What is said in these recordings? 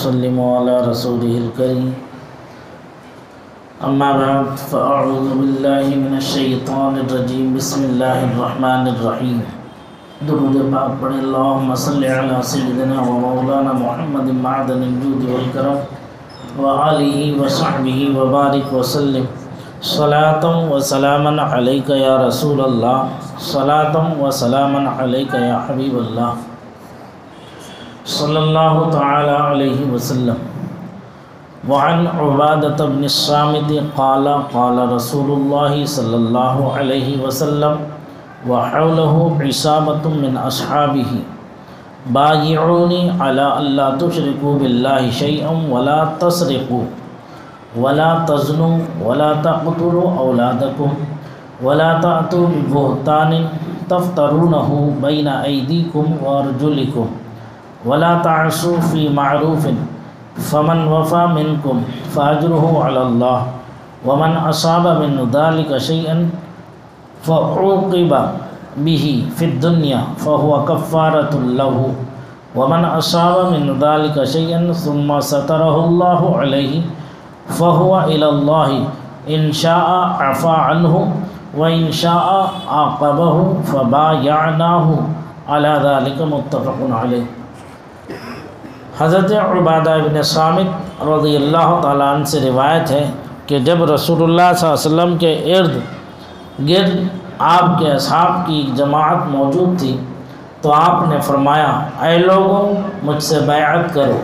وسلموا على رسوله الكريم اما بعد فاعوذ بالله من الشیطان الرجیم بسم اللہ الرحمن الرحیم درود پاک پڑھیں اللہم صلی علی سیدنا و مولانا محمد معدن الجود والکرم وآلہ وصحبہ وبارک وسلم صلاۃ و سلاما علیک یا رسول اللہ صلاۃ و سلاما علیک یا حبیب اللہ صلی اللہ تعالی علیہ وسلم وعن عبادة بن الصامت قال قال رسول اللہ صلی اللہ علیہ وسلم وحوله عصابة من أصحابه بايعوني على ألا تشركوا بالله شيئا ولا تسرقوا ولا تزنوا ولا تقتلوا أولادكم ولا تأتوا ببهتان تفترونه بين أيديكم وأرجلكم ولا تعصوا في معروف فمن وفى منكم فأجره على الله ومن أصاب من ذلك شيئا فعوقب به في الدنيا فهو كفارة له ومن أصاب من ذلك شيئا ثم ستره الله عليه فهو إلى الله إن شاء عفا عنه وإن شاء عاقبه فبايعناه على ذلك متفق عليه۔ حضرت عبادہ بن صامت رضی اللہ تعالیٰ عنہ سے روایت ہے کہ جب رسول اللہ صلی اللہ علیہ وسلم کے ارد گرد آپ کے اصحاب کی جماعت موجود تھی تو آپ نے فرمایا اے لوگوں مجھ سے بیعت کرو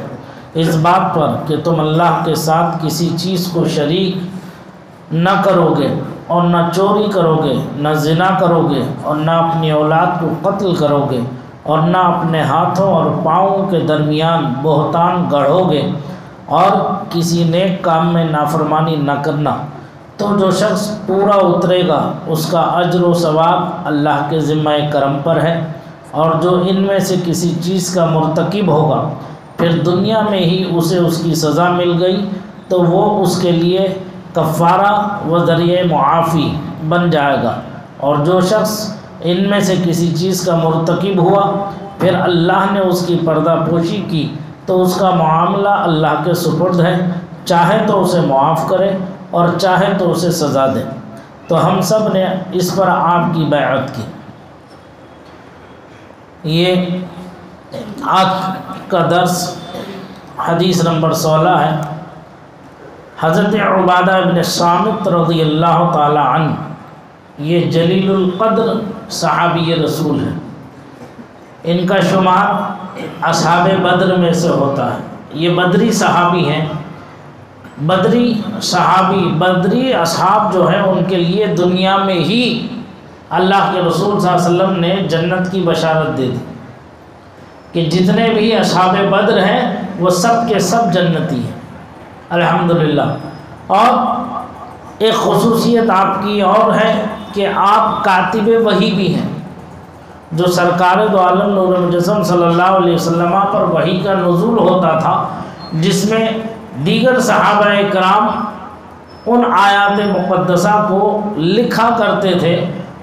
اس بات پر کہ تم اللہ کے ساتھ کسی چیز کو شریک نہ کرو گے اور نہ چوری کرو گے نہ زنا کرو گے اور نہ اپنی اولاد کو قتل کرو گے اور نہ اپنے ہاتھوں اور پاؤں کے درمیان بہتان گڑھو گے اور کسی نیک کام میں نافرمانی نہ کرنا تو جو شخص پورا اترے گا اس کا اجر و ثواب اللہ کے ذمہ کرم پر ہے، اور جو ان میں سے کسی چیز کا مرتکب ہوگا پھر دنیا میں ہی اسے اس کی سزا مل گئی تو وہ اس کے لیے کفارہ و ذریعہ معافی بن جائے گا، اور جو شخص ان میں سے کسی چیز کا مرتکب ہوا پھر اللہ نے اس کی پردہ پوشی کی تو اس کا معاملہ اللہ کے سپرد ہے، چاہے تو اسے معاف کرے اور چاہے تو اسے سزا دے۔ تو ہم سب نے اس پر آپ کی بیعت کی۔ یہ آج کا درس حدیث نمبر 16 ہے۔ حضرت عبادہ بن صامت رضی اللہ تعالی عنہ یہ جلیل القدر صحابی رسول ہے، ان کا شمار اصحاب بدر میں سے ہوتا ہے، یہ بدری صحابی ہیں۔ بدری اصحاب جو ہیں ان کے لیے دنیا میں ہی اللہ کے رسول صلی اللہ علیہ وسلم نے جنت کی بشارت دے دی کہ جتنے بھی اصحاب بدر ہیں وہ سب کے سب جنتی ہیں الحمدللہ۔ اور ایک خصوصیت آپ کی اور ہے کہ آپ کاتب وحی بھی ہیں، جو سرکار دو عالم نور مجسم صلی اللہ علیہ وسلم پر وحی کا نزول ہوتا تھا، جس میں دیگر صحابہ کرام ان آیات مقدسہ کو لکھا کرتے تھے،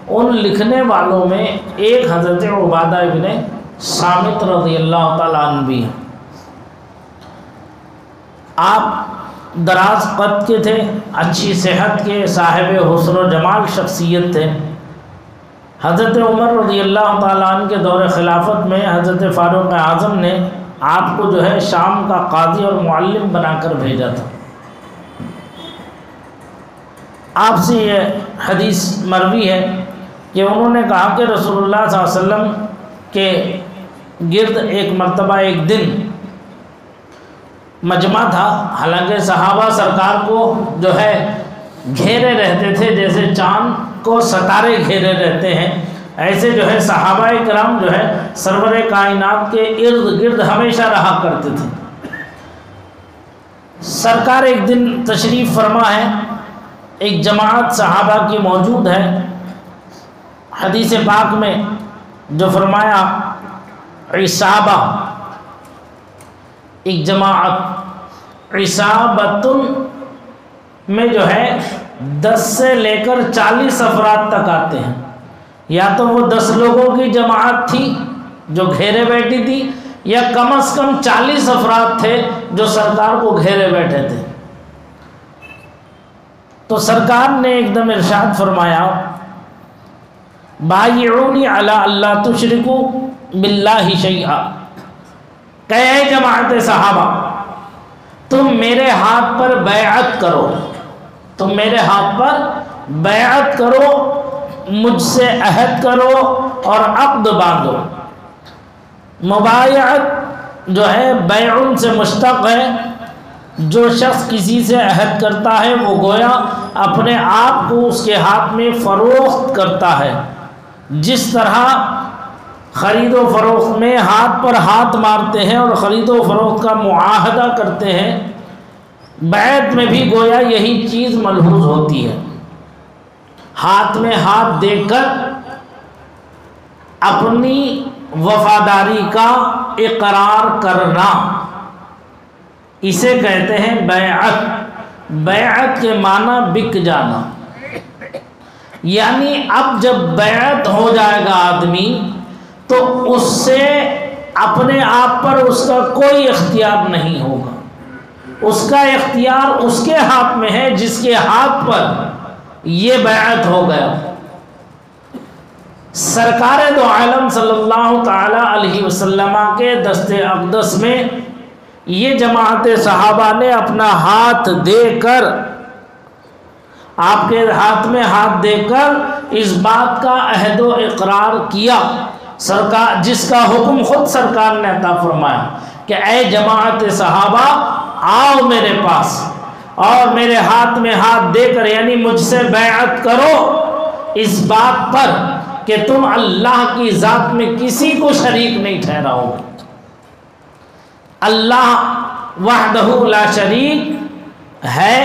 ان لکھنے والوں میں ایک حضرت عبادہ ابن صامت رضی اللہ تعالیٰ عنہ بھی ہیں۔ آپ دراز قد کے تھے، اچھی صحت کے، صاحب حسن و جمال شخصیت تھے۔ حضرت عمر رضی اللہ تعالیٰ عنہ کے دور خلافت میں حضرت فاروق اعظم نے آپ کو جو ہے شام کا قاضی اور معلم بنا کر بھیجا تھا۔ آپ سے یہ حدیث مروی ہے کہ انہوں نے کہا کہ رسول اللہ صلی اللہ علیہ وسلم کے گرد ایک مرتبہ ایک دن مجمع تھا، حالانکہ صحابہ سرکار کو جو ہے گھیرے رہتے تھے، جیسے چاند کو ستارے گھیرے رہتے ہیں، ایسے جو ہے صحابہ کرام جو ہے سرور کائنات کے ارد گرد ہمیشہ رہا کرتے تھے۔ سرکار ایک دن تشریف فرما ہے، ایک جماعت صحابہ کی موجود ہے، حدیث پاک میں جو فرمایا عصابہ، ایک جماعت، عصابتن میں جو ہے 10 سے لے کر 40 افراد تک آتے ہیں، یا تو وہ 10 لوگوں کی جماعت تھی جو گھیرے بیٹھی تھی، یا کم از کم 40 افراد تھے جو سرکار کو گھیرے بیٹھے تھے. تو سرکار نے ایک دم ارشاد فرمایا بایعونی علی اللہ تشرکوا باللہ شیئا، کہ اے جماعت صحابہ تم میرے ہاتھ پر بیعت کرو، تم میرے ہاتھ پر بیعت کرو، مجھ سے عہد کرو اور عقد باندھو. مبایعت جو ہے بیعن سے مشتق ہے. جو شخص کسی سے عہد کرتا ہے وہ گویا اپنے آپ کو اس کے ہاتھ میں فروخت کرتا ہے. جس طرح خرید و فروخت میں ہاتھ پر ہاتھ مارتے ہیں اور خرید و فروخت کا معاہدہ کرتے ہیں، بیعت میں بھی گویا یہی چیز ملحوظ ہوتی ہے. ہاتھ میں ہاتھ دے کر اپنی وفاداری کا اقرار کرنا، اسے کہتے ہیں بیعت. بیعت کے معنی بک جانا، یعنی اب جب بیعت ہو جائے گا آدمی تو اس سے اپنے آپ پر اس کا کوئی اختیار نہیں ہوگا. اس کا اختیار اس کے ہاتھ میں ہے جس کے ہاتھ پر یہ بیعت ہو گیا. سرکار دو عالم صلی اللہ تعالی علیہ وسلم کے دست اقدس میں یہ جماعت صحابہ نے اپنا ہاتھ دے کر، آپ کے ہاتھ میں ہاتھ دے کر اس بات کا عہد و اقرار کیا، سرکار جس کا حکم خود سرکار نے عطا فرمایا کہ اے جماعت صحابہ آؤ میرے پاس اور میرے ہاتھ میں ہاتھ دے کر، یعنی مجھ سے بیعت کرو اس بات پر کہ تم اللہ کی ذات میں کسی کو شریک نہیں ٹھہراؤ گے. اللہ وحدہ لا شریک ہے،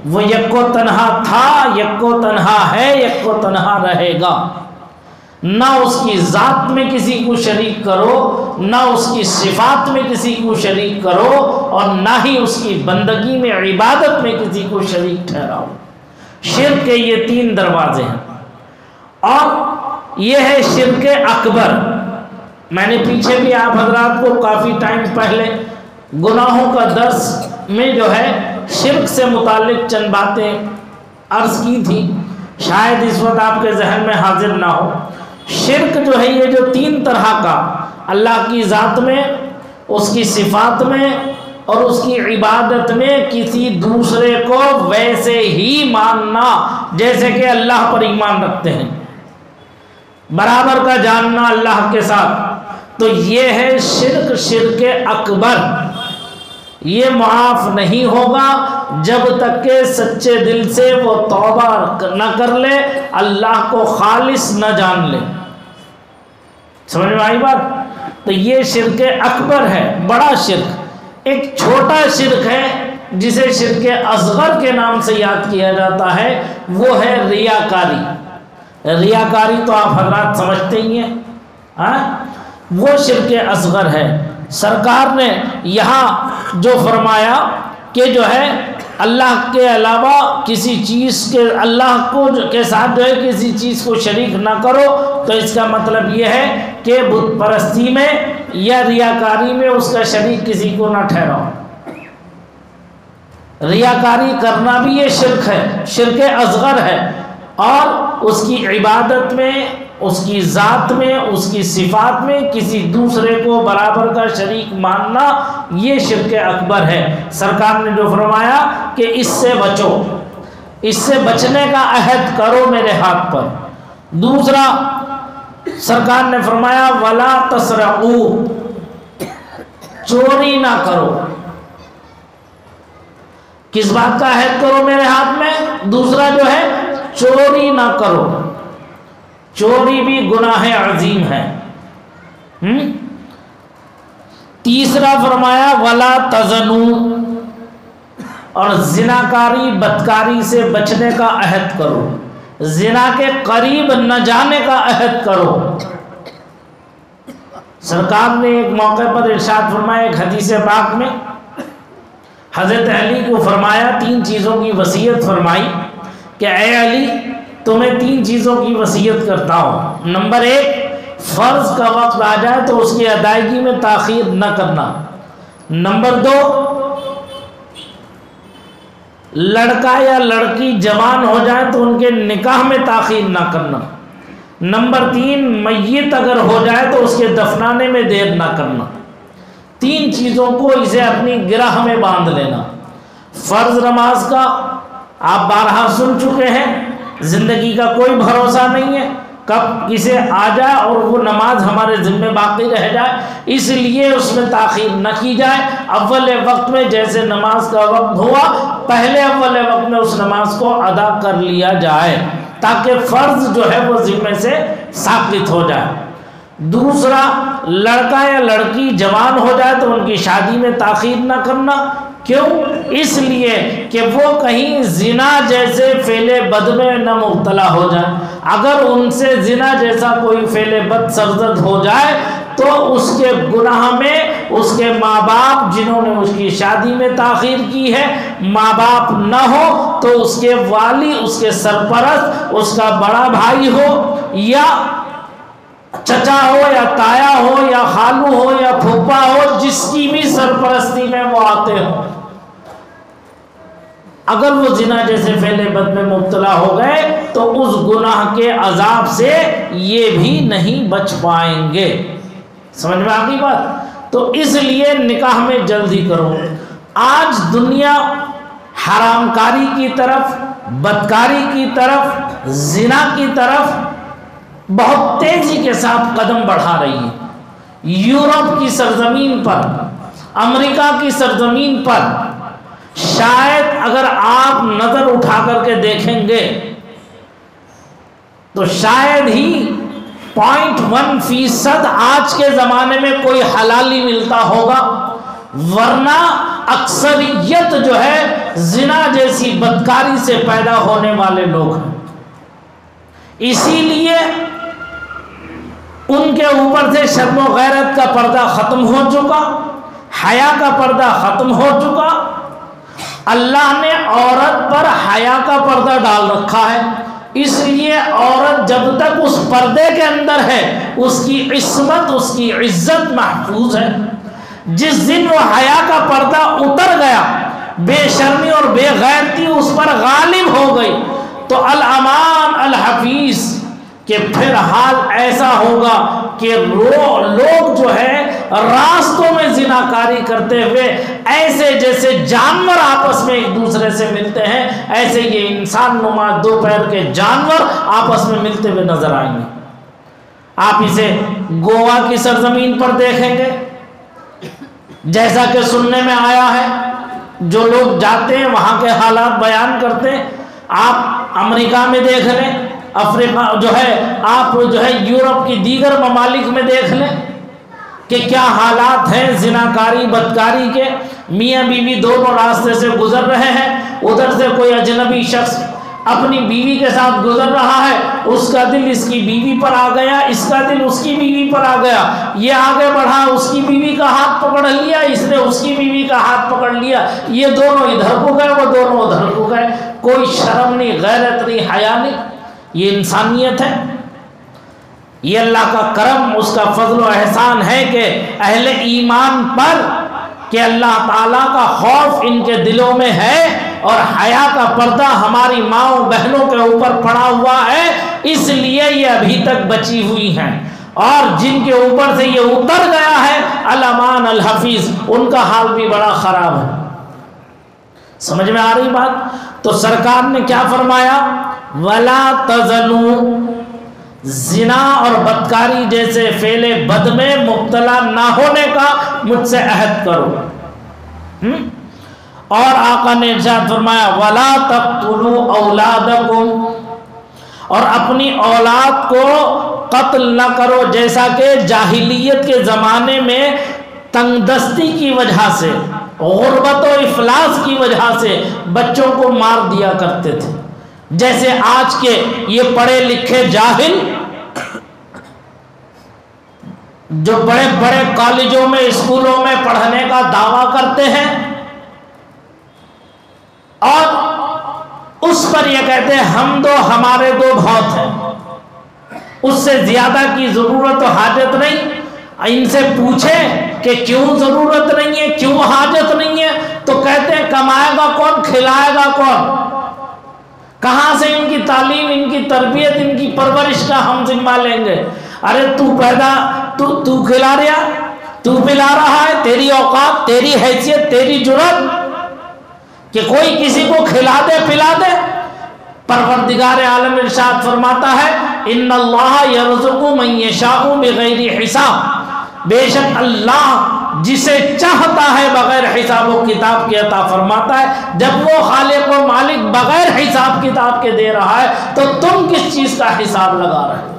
وہ یک و تنہا تھا، یک و تنہا ہے، یک و تنہا رہے گا. نہ اس کی ذات میں کسی کو شریک کرو، نہ اس کی صفات میں کسی کو شریک کرو، اور نہ ہی اس کی بندگی میں عبادت میں کسی کو شریک ٹھہراؤ. شرک کے یہ 3 دروازے ہیں، اور یہ ہے شرک اکبر. میں نے پیچھے بھی آپ حضرات کو کافی ٹائم پہلے گناہوں کا درس میں جو ہے شرک سے متعلق چند باتیں عرض کی تھی، شاید اس وقت آپ کے ذہن میں حاضر نہ ہو. شرک جو ہے یہ جو 3 طرح کا، اللہ کی ذات میں، اس کی صفات میں اور اس کی عبادت میں کسی دوسرے کو ویسے ہی ماننا جیسے کہ اللہ پر ایمان رکھتے ہیں، برابر کا جاننا اللہ کے ساتھ، تو یہ ہے شرک. شرک اکبر یہ معاف نہیں ہوگا جب تک کہ سچے دل سے وہ توبہ نہ کر لے، اللہ کو خالص نہ جان لے. سمجھ میں آئی بات؟ تو یہ شرک اکبر ہے، بڑا شرک. ایک چھوٹا شرک ہے جسے شرک اصغر کے نام سے یاد کیا جاتا ہے، وہ ہے ریاکاری. ریاکاری تو آپ حضرات سمجھتے ہی ہیں، ہاں؟ وہ شرک اصغر ہے. سرکار نے یہاں جو فرمایا کہ جو ہے اللہ کے علاوہ کسی چیز کے، اللہ کو کے ساتھ جو ہے کسی چیز کو شریک نہ کرو، تو اس کا مطلب یہ ہے کہ بت پرستی میں یا ریاکاری میں اس کا شریک کسی کو نہ ٹھہراؤ. ریاکاری کرنا بھی یہ شرک ہے، شرک اصغر ہے. اور اس کی عبادت میں، اس کی ذات میں، اس کی صفات میں کسی دوسرے کو برابر کا شریک ماننا یہ شرک اکبر ہے. سرکار نے جو فرمایا کہ اس سے بچو، اس سے بچنے کا عہد کرو میرے ہاتھ پر. دوسرا سرکار نے فرمایا وَلَا تَسْرَقُوا، چوری نہ کرو. کس بات کا عہد کرو میرے ہاتھ میں؟ دوسرا جو ہے چوری نہ کرو. چوری بھی گناہ عظیم ہے. تیسرا فرمایا وَلَا تَزَنُوا، اور زناکاری بدکاری سے بچنے کا عہد کرو، زنا کے قریب نہ جانے کا عہد کرو. سرکار نے ایک موقع پر ارشاد فرمایا، ایک حدیث پاک میں حضرت علی کو فرمایا، 3 چیزوں کی وصیت فرمائی کہ اے علی تمہیں 3 چیزوں کی وصیت کرتا ہوں. نمبر 1 فرض کا وقت آ جائے تو اس کی ادائیگی میں تاخیر نہ کرنا۔ نمبر 2، لڑکا یا لڑکی جوان ہو جائے تو ان کے نکاح میں تاخیر نہ کرنا۔ نمبر 3، میت اگر ہو جائے تو اس کے دفنانے میں دیر نہ کرنا۔ 3 چیزوں کو اسے اپنی گرہ میں باندھ لینا۔ فرض نماز کا آپ بارہا سن چکے ہیں، زندگی کا کوئی بھروسہ نہیں ہے، کب کسے آ جائے اور وہ نماز ہمارے ذمہ باقی رہ جائے، اس لیے اس میں تاخیر نہ کی جائے۔ اول وقت میں جیسے نماز کا وقت ہوا، پہلے اول وقت میں اس نماز کو ادا کر لیا جائے تاکہ فرض جو ہے وہ ذمے سے ثابت ہو جائے۔ دوسرا، لڑکا یا لڑکی جوان ہو جائے تو ان کی شادی میں تاخیر نہ کرنا۔ کیوں؟ اس لیے کہ وہ کہیں زنا جیسے فعل بد میں نہ مبتلا ہو جائے۔ اگر ان سے زنا جیسا کوئی فعل بد سرزد ہو جائے تو اس کے گناہ میں اس کے ماں باپ جنہوں نے اس کی شادی میں تاخیر کی ہے، ماں باپ نہ ہو تو اس کے والی، اس کے سرپرست، اس کا بڑا بھائی ہو یا چچا ہو یا تایا ہو یا خالو ہو یا پھوپھا ہو، جس کی بھی سرپرستی میں وہ آتے ہوں، اگر وہ زنا جیسے فعل بد میں مبتلا ہو گئے تو اس گناہ کے عذاب سے یہ بھی نہیں بچ پائیں گے۔ سمجھ میں آ گئی بات؟ تو اس لیے نکاح میں جلدی کرو۔ آج دنیا حرام کاری کی طرف، بدکاری کی طرف، زنا کی طرف بہت تیزی کے ساتھ قدم بڑھا رہی ہے۔ یورپ کی سرزمین پر، امریکہ کی سرزمین پر شاید اگر آپ نظر اٹھا کر کے دیکھیں گے تو شاید ہی 0.1% آج کے زمانے میں کوئی حلالی ملتا ہوگا، ورنہ اکثریت جو ہے زنا جیسی بدکاری سے پیدا ہونے والے لوگ ہیں۔ اسی لیے ان کے اوپر سے شرم و غیرت کا پردہ ختم ہو چکا، حیا کا پردہ ختم ہو چکا۔ اللہ نے عورت پر حیا کا پردہ ڈال رکھا ہے، اس لیے عورت جب تک اس پردے کے اندر ہے اس کی عصمت، اس کی عزت محفوظ ہے۔ جس دن وہ حیا کا پردہ اتر گیا، بے شرمی اور بے غیرتی اس پر غالب ہو گئی، تو الامان الحفیظ کہ پھر حال ایسا ہوگا کہ لوگ جو ہے راستوں میں زناکاری کرتے ہوئے ایسے جیسے جانور آپس میں ایک دوسرے سے ملتے ہیں، ایسے یہ انسان نما 2 پیر کے جانور آپس میں ملتے ہوئے نظر آئیں گے۔ آپ اسے گوا کی سرزمین پر دیکھیں گے، جیسا کہ سننے میں آیا ہے، جو لوگ جاتے ہیں وہاں کے حالات بیان کرتے ہیں۔ آپ امریکہ میں دیکھ لیں، افریقہ آپ یورپ کی دیگر ممالک میں دیکھ لیں کہ کیا حالات ہیں زناکاری بدکاری کے۔ میاں بیوی دونوں راستے سے گزر رہے ہیں، ادھر سے کوئی اجنبی شخص اپنی بیوی کے ساتھ گزر رہا ہے، اس کا دل اس کی بیوی پر آ گیا، اس کا دل اس کی بیوی پر آ گیا، یہ آگے بڑھا، اس کی بیوی کا ہاتھ پکڑ لیا، اس نے اس کی بیوی کا ہاتھ پکڑ لیا، یہ دونوں ادھر کو گئے، وہ دونوں ادھر کو گئے، کوئی شرم نہیں، غیرت نہیں، حیا نہیں۔ یہ انسانیت ہے؟ یہ اللہ کا کرم، اس کا فضل و احسان ہے کہ اہل ایمان پر کہ اللہ تعالیٰ کا خوف ان کے دلوں میں ہے اور حیا کا پردہ ہماری ماؤں بہنوں کے اوپر پڑا ہوا ہے، اس لیے یہ ابھی تک بچی ہوئی ہیں، اور جن کے اوپر سے یہ اتر گیا ہے الامان الحفیظ، ان کا حال بھی بڑا خراب ہے۔ سمجھ میں آ رہی بات؟ تو سرکار نے کیا فرمایا؟ وَلَا تَزَنُوا، زنا اور بدکاری جیسے فعل بد میں مبتلا نہ ہونے کا مجھ سے عہد کرو۔ اور آقا نے ارشاد فرمایا وَلَا تَقْتُلُوا أَوْلَادَكُمْ، اور اپنی اولاد کو قتل نہ کرو، جیسا کہ جاہلیت کے زمانے میں تنگ دستی کی وجہ سے، غربت و افلاس کی وجہ سے بچوں کو مار دیا کرتے تھے۔ جیسے آج کے یہ پڑھے لکھے جاہل جو بڑے بڑے کالجوں میں اسکولوں میں پڑھنے کا دعویٰ کرتے ہیں اور اس پر یہ کہتے ہیں ہم دو ہمارے دو بہت ہیں، اس سے زیادہ کی ضرورت و حاجت نہیں. ان سے پوچھیں کہ کیوں ضرورت نہیں ہے، کیوں حاجت نہیں ہے، تو کہتے ہیں کمائے گا کون، کھلائے گا کون، کہاں سے ان کی تعلیم، ان کی تربیت، ان کی پرورش کا ہم ذمہ لیں گے؟ ارے تو کھلا رہا، تو پلا رہا ہے، تیری اوقات، تیری حیثیت، تیری جرات کہ کوئی کسی کو کھلا دے پلا دے؟ پروردگار عالم ارشاد فرماتا ہے ان اللہ یرزق من یشاء بغیر حساب، بے شک اللہ جسے چاہتا ہے بغیر حساب و کتاب کے عطا فرماتا ہے. جب وہ خالق و مالک بغیر حساب کتاب کے دے رہا ہے تو تم کس چیز کا حساب لگا رہے ہو؟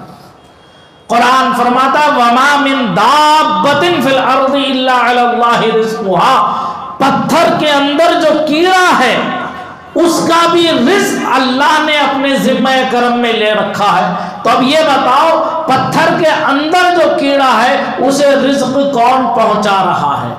قرآن فرماتا ہے وما من دابۃ فی الارض الا علی اللہ رزقها، پتھر کے اندر جو کیڑا ہے اس کا بھی رزق اللہ نے اپنے ذمہ کرم میں لے رکھا ہے. تو اب یہ بتاؤ پتھر کے اندر جو کیڑا ہے اسے رزق کون پہنچا رہا ہے؟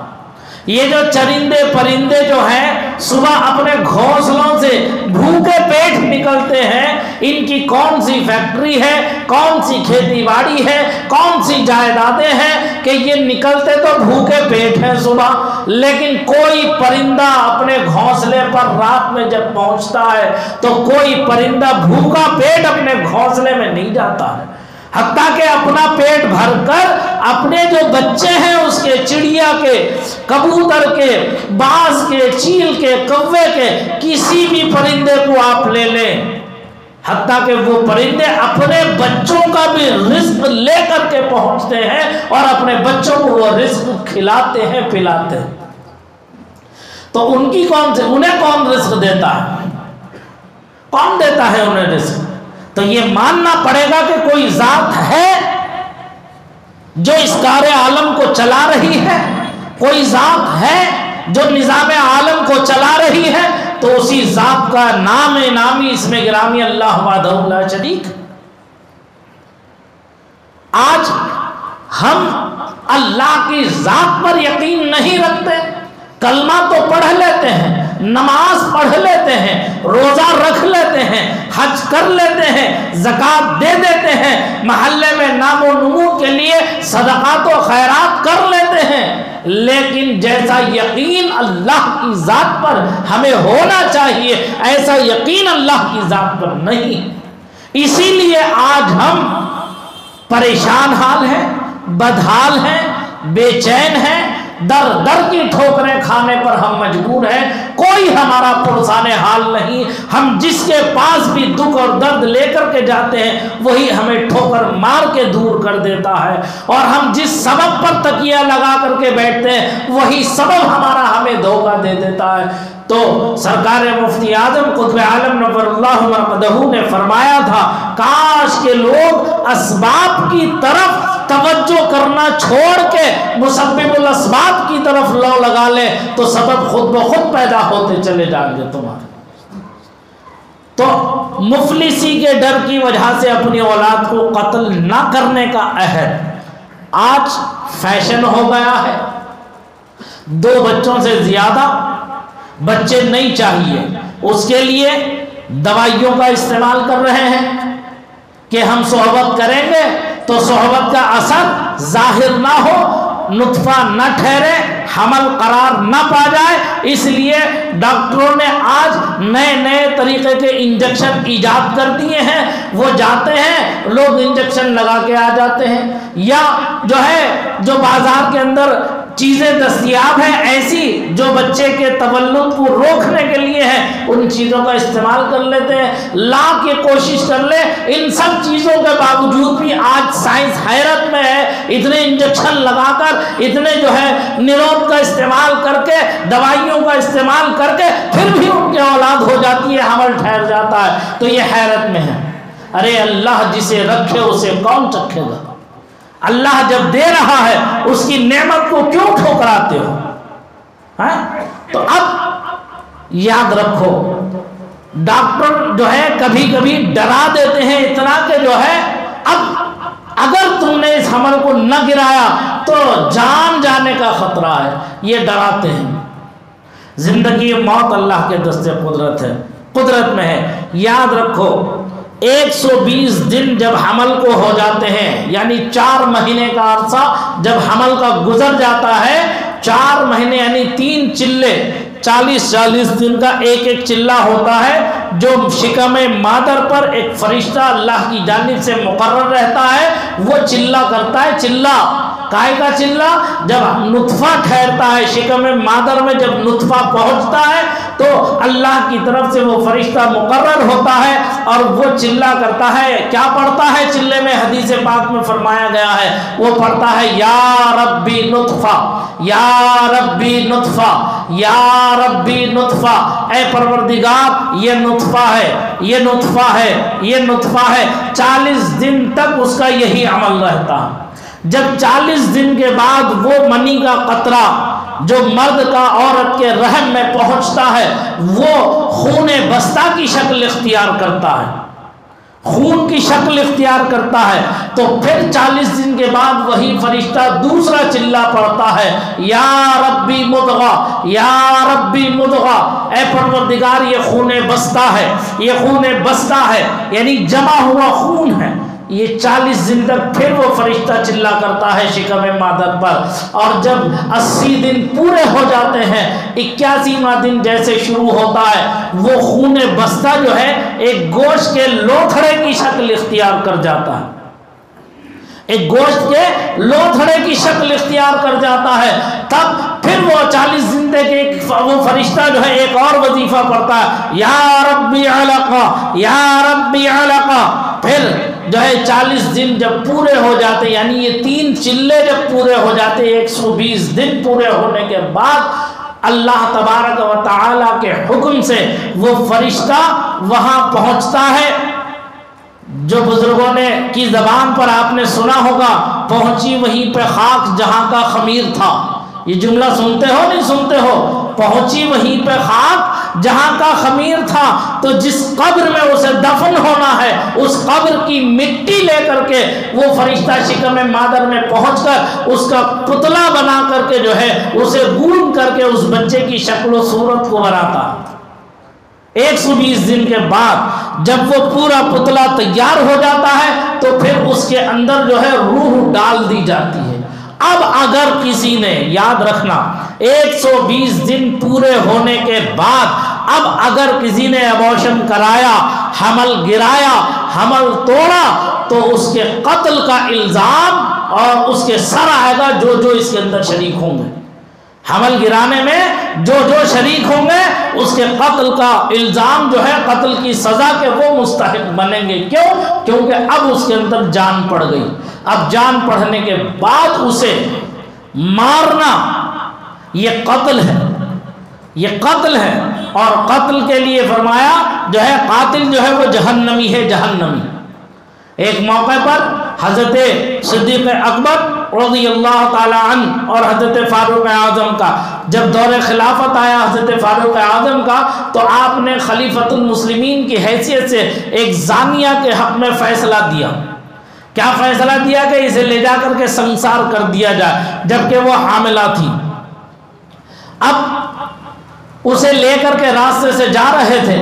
یہ جو چرندے پرندے جو ہیں صبح اپنے گھونسلوں سے بھوکے پیٹ نکلتے ہیں، ان کی کون سی فیکٹری ہے، کون سی کھیتی باڑی ہے، کون سی جائیدادیں ہیں کہ یہ نکلتے تو بھوکے پیٹ ہیں صبح؟ لیکن کوئی پرندہ اپنے گھونسلے پر رات میں جب پہنچتا ہے تو کوئی پرندہ بھوکا پیٹ اپنے گھونسلے میں نہیں جاتا ہے، حتیٰ کہ اپنا پیٹ بھر کر اپنے جو بچے ہیں اس کے، چڑیا کے، کبوتر کے، باز کے، چیل کے، کوے کے، کسی بھی پرندے کو آپ لے لیں، حتیٰ کہ وہ پرندے اپنے بچوں کا بھی رزق لے کر کے پہنچتے ہیں اور اپنے بچوں کو وہ رزق کھلاتے ہیں پلاتے ہیں. تو ان کی انہیں کون رزق دیتا ہے؟ کون دیتا ہے انہیں رزق؟ تو یہ ماننا پڑے گا کہ کوئی ذات ہے جو اس کار عالم کو چلا رہی ہے، کوئی ذات ہے جو نظام عالم کو چلا رہی ہے، تو اسی ذات کا نام نامی اسم گرامی اللہ وحدہ لا شریک. آج ہم اللہ کی ذات پر یقین نہیں رکھتے. کلمہ تو پڑھ لیتے ہیں، نماز پڑھ لیتے ہیں، روزہ رکھ لیتے ہیں، حج کر لیتے ہیں، زکوٰۃ دے دیتے ہیں، محلے میں نام و نمو کے لیے صدقات و خیرات کر لیتے ہیں، لیکن جیسا یقین اللہ کی ذات پر ہمیں ہونا چاہیے ایسا یقین اللہ کی ذات پر نہیں. اسی لیے آج ہم پریشان حال ہیں، بدحال ہیں، بے چین ہیں، در در کی ٹھوکریں کھانے پر ہم مجبور ہیں. کوئی ہمارا پرسان حال نہیں. ہم جس کے پاس بھی دکھ اور درد لے کر کے جاتے ہیں وہی ہمیں ٹھوکر مار کے دور کر دیتا ہے، اور ہم جس سبب پر تکیہ لگا کر کے بیٹھتے ہیں وہی سبب ہمارا ہمیں دھوکہ دے دیتا ہے. تو سرکار مفتی اعظم قطب عالم نور اللہ مرقدہ نے فرمایا تھا کاش کہ لوگ اسباب کی طرف توجہ کرنا چھوڑ کے مسبب الاسباب کی طرف لو لگا لے تو سبب خود بخود پیدا ہوتے چلے جائیں گے تمہارے. تو مفلسی کے ڈر کی وجہ سے اپنی اولاد کو قتل نہ کرنے کا عہد آج فیشن ہو گیا ہے. 2 بچوں سے زیادہ بچے نہیں چاہیے، اس کے لیے دوائیوں کا استعمال کر رہے ہیں کہ ہم صحبت کریں گے تو صحبت کا اثر ظاہر نہ ہو، نطفہ نہ ٹھہرے، حمل قرار نہ پا جائے. اس لیے ڈاکٹروں نے آج نئے نئے طریقے کے انجیکشن ایجاد کر دیے ہیں. وہ جاتے ہیں، لوگ انجیکشن لگا کے آ جاتے ہیں، یا جو بازار کے اندر چیزیں دستیاب ہیں ایسی جو بچے کے تولد کو روکنے کے لیے ہیں ان چیزوں کا استعمال کر لیتے ہیں. لا کے کوشش کر لے، ان سب چیزوں کے باوجود بھی آج سائنس حیرت میں ہے. اتنے انجیکشن لگا کر، اتنے نیرود کا استعمال کر کے، دوائیوں کا استعمال کر کے پھر بھی ان کی اولاد ہو جاتی ہے، حمل ٹھہر جاتا ہے. تو یہ حیرت میں ہے. ارے اللہ جسے رکھے اسے کون چکھے گا؟ اللہ جب دے رہا ہے اس کی نعمت کو کیوں ٹھکراتے ہو؟ تو اب یاد رکھو ڈاکٹر کبھی کبھی ڈرا دیتے ہیں اتنا کہ اب اگر تم نے اس حمل کو نہ گرایا تو جان جانے کا خطرہ ہے. یہ ڈراتے ہیں. زندگی موت اللہ کے دست قدرت ہے، قدرت میں ہے. یاد رکھو 120 دن جب حمل کو ہو جاتے ہیں، یعنی 4 مہینے کا عرصہ جب حمل کا گزر جاتا ہے، 4 مہینے یعنی 3 چلے، 40 دن کا ایک ایک چلہ ہوتا ہے جو شکم مادر پر ایک فرشتہ اللہ کی جانب سے مقرر رہتا ہے، وہ چلہ کرتا ہے۔ چلہ کائے کا چلہ؟ جب نطفہ ٹھہرتا ہے شکم مادر میں، جب نطفہ پہنچتا ہے تو اللہ کی طرف سے وہ فرشتہ مقرر ہوتا ہے اور وہ چلہ کرتا ہے۔ کیا پڑھتا ہے چلے میں؟ حدیث پاک میں فرمایا گیا ہے، وہ پڑھتا ہے یا ربی نطفہ، یا ربی نطفہ، یا ربی نطفہ، اے پروردگار یہ نطفہ ہے، یہ نطفہ ہے، یہ نطفہ ہے۔ 40 دن تک اس کا یہی عمل رہتا ہے۔ جب 40 دن کے بعد وہ منی کا قطرہ جو مرد کا عورت کے رحم میں پہنچتا ہے، وہ خون بستہ کی شکل اختیار کرتا ہے، خون کی شکل اختیار کرتا ہے، تو پھر 40 دن کے بعد وہی فرشتہ دوسرا چلہ پڑھتا ہے، یا ربی مضغہ، یا ربی مضغہ، اے پروردگار یہ خون بستہ ہے، یہ خون بستہ ہے، یعنی جمع ہوا خون ہے۔ یہ 40 دن تک پھر وہ فرشتہ چلا کرتا ہے شکم مادر پر، اور جب 80 دن پورے ہو جاتے ہیں، 81واں دن جیسے شروع ہوتا ہے، وہ خون بستہ جو ہے ایک گوشت کے لوتھڑے کی شکل اختیار کر جاتا ہے، ایک گوشت کے لوتھڑے کی شکل اختیار کر جاتا ہے۔ تب پھر وہ 40 دن تک وہ فرشتہ جو ہے ایک اور وظیفہ پڑھتا ہے، یا ربی علقہ، یا ربی علقہ۔ پھر جو ہے 40 دن جب پورے ہو جاتے، یعنی یہ 3 چلے جب پورے ہو جاتے، 120 دن پورے ہونے کے بعد اللہ تبارک و تعالی کے حکم سے وہ فرشتہ وہاں پہنچتا ہے، جو بزرگوں نے کی زبان پر آپ نے سنا ہوگا، پہنچی وہیں پہ خاک جہاں کا خمیر تھا۔ یہ جملہ سنتے ہو نہیں سنتے ہو؟ پہنچی وہیں پہ خاک جہاں کا خمیر تھا، تو جس قبر میں اسے دفن ہونا ہے اس قبر کی مٹی لے کر کے وہ فرشتہ شکم مادر میں پہنچ کر اس کا پتلا بنا کر کے جو ہے اسے گون کر کے اس بچے کی شکل و صورت کو بناتا۔ 120 دن کے بعد جب وہ پورا پتلا تیار ہو جاتا ہے تو پھر اس کے اندر جو ہے روح ڈال دی جاتی ہے۔ اب اگر کسی نے، یاد رکھنا، 120 دن پورے ہونے کے بعد اب اگر کسی نے ابورشن کرایا، حمل گرایا، حمل توڑا، تو اس کے قتل کا الزام اور اس کے سر آئے گا جو جو اس کے اندر شریک ہوں گے۔ حمل گرانے میں جو جو شریک ہوں گے اس کے قتل کا الزام جو ہے، قتل کی سزا کے وہ مستحق بنیں گے۔ کیوں؟ کیونکہ اب اس کے اندر جان پڑ گئی۔ اب جان پڑھنے کے بعد اسے مارنا یہ قتل ہے، یہ قتل ہے، اور قتل کے لیے فرمایا جو ہے قاتل جو ہے وہ جہنمی ہے، جہنمی۔ ایک موقع پر حضرت صدیق اکبر رضی اللہ تعالی عنہ اور حضرت فاروق اعظم کا جب دور خلافت آیا حضرت فاروق اعظم کا، تو آپ نے خلیفۃ المسلمین کی حیثیت سے ایک زانیہ کے حق میں فیصلہ دیا۔ کیا فیصلہ دیا؟ کہ اسے لے جا کر کے سنسار کر دیا جائے، جبکہ وہ حاملہ تھی۔ اب اسے لے کر کے راستے سے جا رہے تھے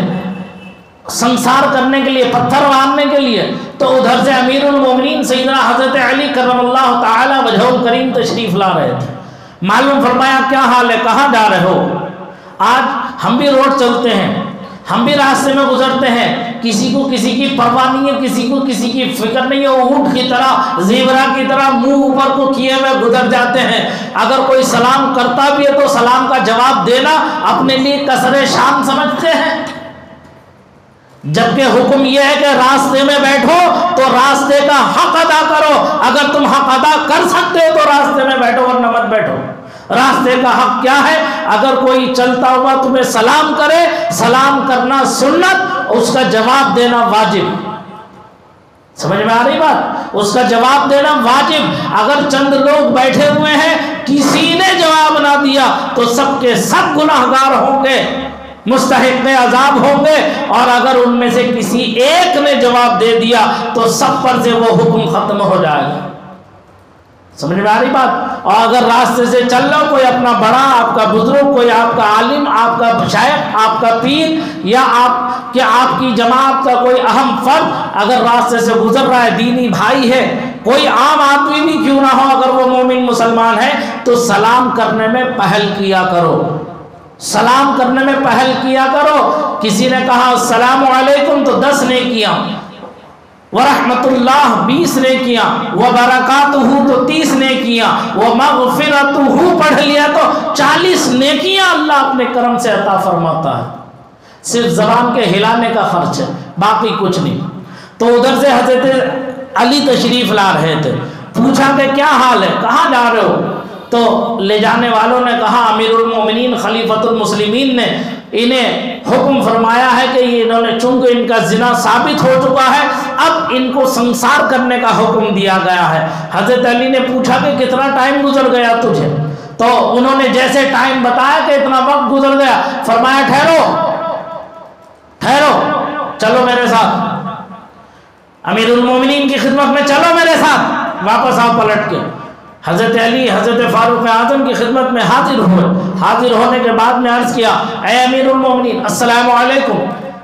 سنسار کرنے کے لیے، پتھر مارنے کے لیے، تو ادھر سے امیر المومنین سیدنا حضرت علی کرم اللہ تعالی وجہہ الکریم تشریف لا رہے تھے۔ معلوم فرمایا کیا حال ہے، کہاں جا رہے ہو؟ آج ہم بھی روڈ چلتے ہیں، ہم بھی راستے میں گزرتے ہیں، کسی کو کسی کی پرواہ نہیں ہے، کسی کو کسی کی فکر نہیں ہے، اونٹ کی طرح، زیبرا کی طرح منہ اوپر کو کیے ہوئے گزر جاتے ہیں۔ اگر کوئی سلام کرتا بھی ہے تو سلام کا جواب دینا اپنے لیے کسر شان سمجھتے ہیں، جبکہ حکم یہ ہے کہ راستے میں بیٹھو تو راستے کا حق ادا کرو۔ اگر تم حق ادا کر سکتے ہو تو راستے میں بیٹھو، ورنہ مت بیٹھو۔ راستے کا حق کیا ہے؟ اگر کوئی چلتا ہوا تمہیں سلام کرے، سلام کرنا سنت، اس کا جواب دینا واجب۔ سمجھ میں آ رہی بات؟ اس کا جواب دینا واجب۔ اگر چند لوگ بیٹھے ہوئے ہیں، کسی نے جواب نہ دیا تو سب کے سب گناہگار ہوں گے، مستحق عذاب ہوں گے، اور اگر ان میں سے کسی ایک نے جواب دے دیا تو سب پر سے وہ حکم ختم ہو جائے گا۔ سمجھ میں آ رہی بات؟ اور اگر راستے سے چل رہا کوئی اپنا بڑا، آپ کا بزرگ، کوئی آپ کا عالم، آپ کا شیخ، آپ کا پیر، یا آپ کی جماعت کا کوئی اہم فرد اگر راستے سے گزر رہا ہے، دینی بھائی ہے، کوئی عام آدمی بھی کیوں نہ ہو، اگر وہ مومن مسلمان ہے تو سلام کرنے میں پہل کیا کرو، سلام کرنے میں پہل کیا کرو۔ کسی نے کہا السلام علیکم تو 10 نیکیاں، ورحمت اللہ 20 نیکیاں، وبرکاتہ تو 30 نیکیاں، ومغفرتہ پڑھ لیا تو 40 نیکیاں اللہ اپنے کرم سے عطا فرماتا ہے۔ صرف زبان کے ہلانے کا خرچ ہے، باقی کچھ نہیں۔ تو ادھر سے حضرت علی تشریف لا رہے تھے، پوچھا کہ کیا حال ہے، کہاں جا رہے ہو؟ تو لے جانے والوں نے کہا امیر المومنین خلیفۃ المسلمین نے انہیں حکم فرمایا ہے کہ انہوں نے، چونکہ ان کا زنا ثابت ہو چکا ہے، اب ان کو سنسار کرنے کا حکم دیا گیا ہے۔ حضرت علی نے پوچھا کہ کتنا ٹائم گزر گیا تجھے؟ تو انہوں نے جیسے ٹائم بتایا کہ اتنا وقت گزر گیا، فرمایا ٹھہرو ٹھہرو، چلو میرے ساتھ، امیر المومنین کی خدمت میں چلو میرے ساتھ، واپس آؤ پلٹ کے۔ حضرت علی حضرت فاروق اعظم کی خدمت میں حاضر ہوئے، حاضر ہونے کے بعد میں عرض کیا اے امیر المومنین السلام علیکم،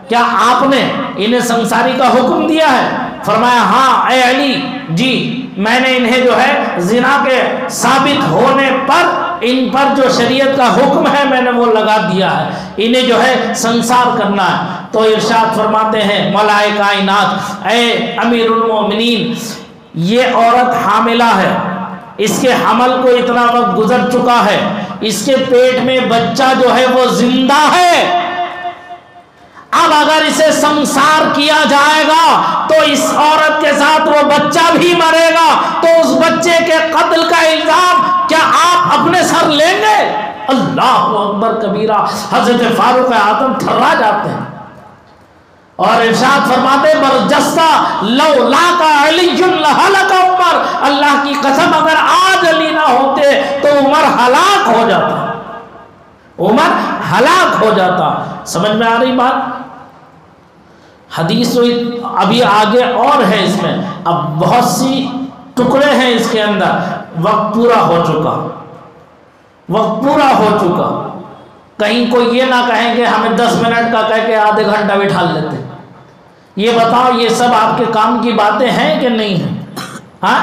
کیا آپ نے انہیں سنساری کا حکم دیا ہے؟ فرمایا ہاں اے علی جی، میں نے انہیں جو ہے زنا کے ثابت ہونے پر ان پر جو شریعت کا حکم ہے میں نے وہ لگا دیا ہے، انہیں جو ہے سنسار کرنا ہے۔ تو ارشاد فرماتے ہیں مولائے کائنات اے امیر المومنین، یہ عورت حاملہ ہے، اس کے حمل کو اتنا وقت گزر چکا ہے، اس کے پیٹ میں بچہ جو ہے وہ زندہ ہے، اب اگر اسے سنسار کیا جائے گا تو اس عورت کے ساتھ وہ بچہ بھی مرے گا، تو اس بچے کے قتل کا الزام کیا آپ اپنے سر لیں گے؟ اللہ اکبر کبیرہ، حضرت فاروق اعظم تھرا جاتے ہیں اور ارشاد فرماتے برجستہ لولا کا علی لہلک عمر، اللہ کی قسم اگر آج علی نہ ہوتے تو عمر ہلاک ہو جاتا، عمر ہلاک ہو جاتا۔ سمجھ میں آ رہی بات؟ حدیث ابھی آگے اور ہے، اس میں اب بہت سی ٹکڑے ہیں اس کے اندر، وقت پورا ہو چکا، وقت پورا ہو چکا، کہیں کوئی یہ نہ کہیں کہ ہمیں 10 منٹ کا کہہ کے آدھے گھنٹہ بٹھا لیتے۔ یہ بتاؤ یہ سب آپ کے کام کی باتیں ہیں کہ نہیں ہیں؟ ہاں،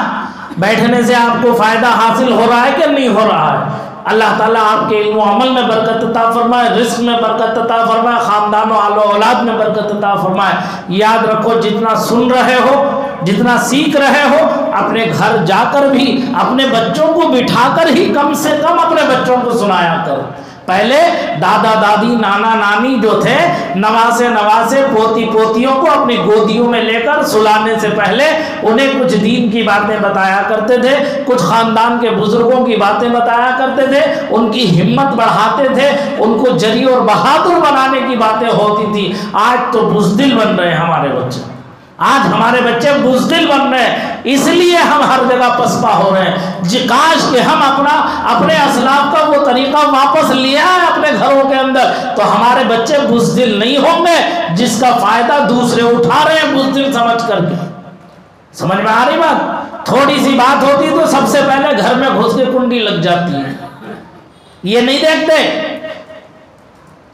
بیٹھنے سے آپ کو فائدہ حاصل ہو رہا ہے کہ نہیں ہو رہا ہے؟ اللہ تعالیٰ آپ کے علم و عمل میں برکت عطا فرمائے، رزق میں برکت عطا فرمائے، خاندان و آل و اولاد میں برکت عطا فرمائے۔ یاد رکھو جتنا سن رہے ہو، جتنا سیکھ رہے ہو، اپنے گھر جا کر بھی اپنے بچوں کو بٹھا کر ہی کم سے کم اپنے بچوں کو سنایا کرو۔ پہلے دادا دادی نانا نانی جو تھے، نواسے نواسے پوتی پوتیوں کو اپنی گودیوں میں لے کر سلانے سے پہلے انہیں کچھ دین کی باتیں بتایا کرتے تھے، کچھ خاندان کے بزرگوں کی باتیں بتایا کرتے تھے، ان کی ہمت بڑھاتے تھے، ان کو جری اور بہادر بنانے کی باتیں ہوتی تھی۔ آج تو بزدل بن رہے ہیں ہمارے بچے، آج ہمارے بچے بزدل بن رہے ہیں، اس لیے ہم ہر جگہ پسپا ہو رہے ہیں۔ کاش کہ ہم اپنے اسلاف کا وہ طریقہ واپس لیا ہے اپنے گھروں کے اندر، تو ہمارے بچے بزدل نہیں ہوں گے، جس کا فائدہ دوسرے اٹھا رہے ہیں بزدل سمجھ کر کے۔ سمجھ میں آ رہی بات؟ تھوڑی سی بات ہوتی تو سب سے پہلے گھر میں گھس کے کنڈی لگ جاتی ہے، یہ نہیں دیکھتے۔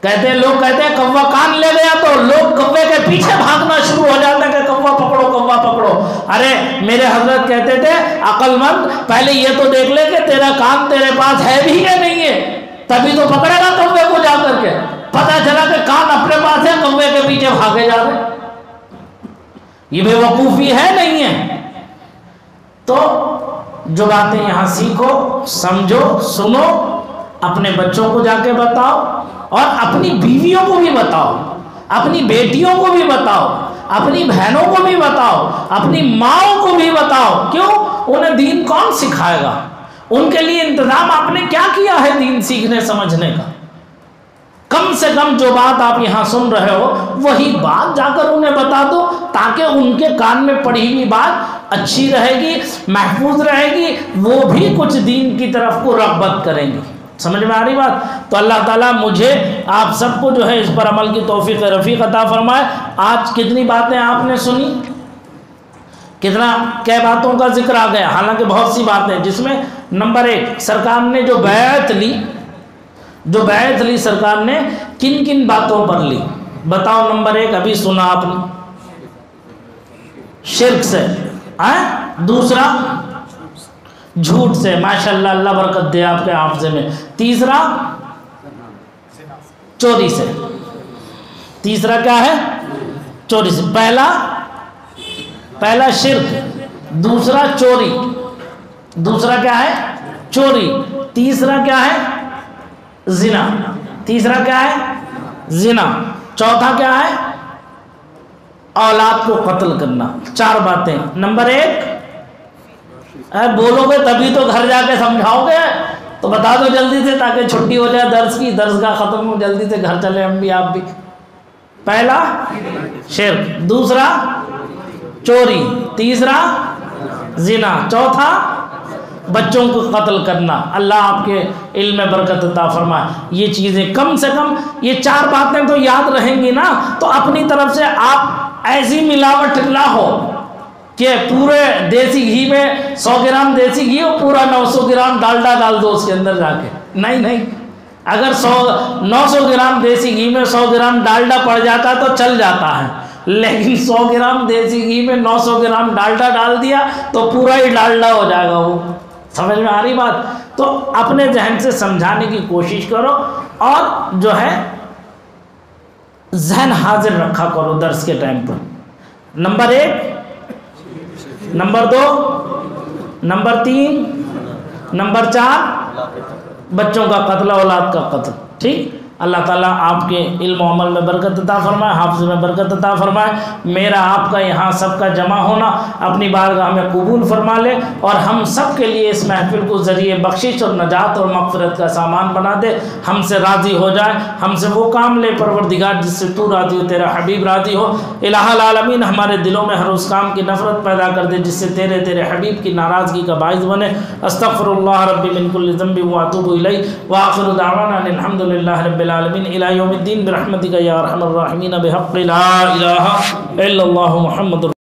کہتے ہیں لوگ کہتے ہیں کوا کان لے گیا تو لوگ کوے کے پیچھے بھاگنا شروع ہو جاتے ہیں کہ کوا پکڑو کوا پکڑو۔ ارے میرے حضرت کہتے تھے عقل مند پہلے یہ تو دیکھ لے کہ تیرا کان تیرے پاس ہے بھی یا نہیں ہے، تبھی تو پکڑے گا کوے کو جا کر کے۔ پتہ چلا کہ کان اپنے پاس ہے، کوے کے پیچھے بھاگے جا رہے، یہ بے وقوفی ہے نہیں ہے؟ تو جو باتیں یہاں سیکھو، سمجھو، سنو، اپنے بچوں کو جا کے بتاؤ اور اپنی بیویوں کو بھی بتاؤ، اپنی بیٹیوں کو بھی بتاؤ، اپنی بہنوں کو بھی بتاؤ، اپنی ماؤں کو بھی بتاؤ۔ کیوں؟ انہیں دین کون سکھائے گا؟ ان کے لیے انتظام آپ نے کیا کیا ہے دین سیکھنے سمجھنے کا؟ کم سے کم جو بات آپ یہاں سن رہے ہو وہی بات جا کر انہیں بتا دو، تاکہ ان کے کان میں پڑھی ہوئی بات اچھی رہے گی، محفوظ رہے گی، وہ بھی کچھ دین کی طرف کو رغبت کریں گی۔ سمجھ میں آ رہی بات؟ تو اللہ تعالیٰ مجھے آپ سب کو جو ہے اس پر عمل کی توفیق رفیق عطا فرمائے۔ آج کتنی باتیں آپ نے سنی؟ کئی باتوں کا ذکر آ گیا، حالانکہ بہت سی باتیں، جس میں نمبر 1 سرکار نے جو بیعت لی سرکار نے کن کن باتوں پر لی؟ بتاؤ نمبر 1 ابھی سنا آپ نے، شرک سے، دوسرا جھوٹ سے، ماشاءاللہ اللہ برکت دے آپ کے حافظے میں، تیسرا چوری سے، تیسرا کیا ہے؟ چوری سے، پہلا شرک، دوسرا چوری، دوسرا کیا ہے؟ چوری، تیسرا کیا ہے؟ زنا، تیسرا کیا ہے؟ زنا، چوتھا کیا ہے؟ اولاد کو قتل کرنا۔ 4 باتیں۔ نمبر 1 بولو گے تبھی تو گھر جا کے سمجھاؤ گے، تو بتا دو جلدی سے تاکہ چھٹی ہو جائے درس کی، درس کا ختم ہو، جلدی سے گھر چلے ہم بھی آپ بھی۔ پہلا شرک، دوسرا چوری، تیسرا زنا، چوتھا بچوں کو قتل کرنا۔ اللہ آپ کے علم میں برکت عطا فرمائے۔ یہ چیزیں کم سے کم یہ 4 باتیں تو یاد رہیں گی نا، تو اپنی طرف سے آپ ایسی ملاوٹ نہ ہو کہ پورے دیسی گھی میں 100 گرام دیسی گھی اور پورا 900 گرام ڈالڈا ڈال دو اس کے اندر جا کے، نہیں، اگر 900 گرام دیسی گھی میں 100 گرام ڈالڈا پڑ جاتا تو چل جاتا ہے، لیکن 100 گرام دیسی گھی میں 900 گرام ڈالڈا ڈال دیا تو پورا ہی ڈالڈا ہو جائے گا۔ وہ سمجھ میں آ رہی بات؟ تو اپنے ذہن سے سمجھانے کی کوشش کرو، اور جو ہے ذہن حاضر رکھا کرو درس کے ٹائم پر۔ نمبر 1، نمبر 2، نمبر 3، نمبر 4 بچوں کا قتل، اولاد کا قتل، ٹھیک؟ اللہ تعالیٰ آپ کے علم و عمل میں برکت عطا فرمائے، حافظ میں برکت عطا فرمائے۔ میرا آپ کا یہاں سب کا جمع ہونا اپنی بارگاہ میں قبول فرما لے، اور ہم سب کے لیے اس محفل کو ذریعہ بخشش اور نجات اور مغفرت کا سامان بنا دے، ہم سے راضی ہو جائے، ہم سے وہ کام لے پروردگار جس سے تو راضی ہو، تیرا حبیب راضی ہو۔ الہ العالمین ہمارے دلوں میں ہر اس کام کی نفرت پیدا کر دے جس سے تیرے حبیب کی ناراضگی کا باعث بنے۔ استغفر اللہ ربی من کل ذنب واتوب الیہ، وآخر دعوانا ان الحمد للہ رب العالمین، الی یوم الدین برحمتک یا ارحم الراحمین، بحق لا الہ الا اللہ محمد